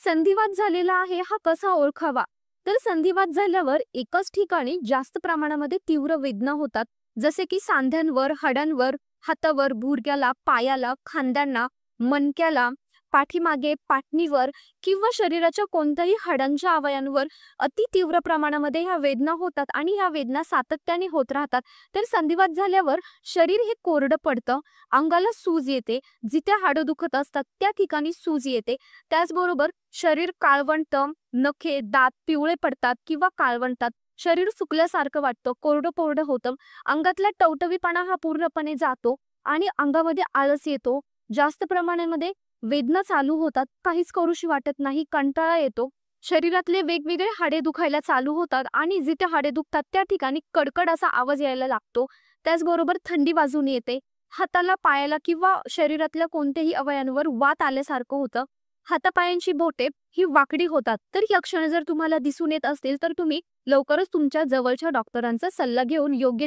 संधिवात झालेला आहे हा कसा ओळखावा? तर संधिवात झाल्यावर एकाच ठिकाणी जास्त प्रमाणामध्ये तीव्र वेदना होतात, जसे की सांध्यांवर, हाडांवर, हातावर, गुडघ्याला, पायाला, खांद्यांना, मणक्याला, पाठीमागे, पाठणीवर किंवा शरीराच्या कोणत्याही हाडांच्या अवयवांवर अति तीव्र प्रमाणामध्ये ह्या वेदना होतात आणि ह्या वेदना सातत्याने होत राहतात. तर संधिवात झाल्यावर शरीर हे कोरडं पडतं, अंगाला सूज येते, जिथे हाडं दुखत असतात त्या ठिकाणी सूज येते. त्याचबरोबर शरीर काळवंटतं, नखे, दात पिवळे पडतात किंवा काळवंटात, शरीर सुकल्यासारखं वाटतं, कोरडं होतं, अंगातला टवटवीपणा हा पूर्णपणे जातो आणि अंगामध्ये आळस येतो, जास्त प्रमाणामध्ये वेदना चालू होतात, काहीच करूशी वाटत नाही, कंटाळा येतो, शरीरातले वेगवेगळे हाडे दुखायला चालू होतात आणि जिथे हाडे दुखतात त्या ठिकाणी कडकड असा आवाज यायला लागतो. त्याचबरोबर थंडी वाजून येते, हाताला, पायाला किंवा शरीरातल्या कोणत्याही अवयवांवर वात आल्यासारखं होतं, हातापायांची बोटे ही वाकडी होतात. तर ही लक्षणे जर तुम्हाला दिसून येत असतील तर तुम्ही लवकरच तुमच्या जवळच्या डॉक्टरांचा सल्ला घेऊन योग्य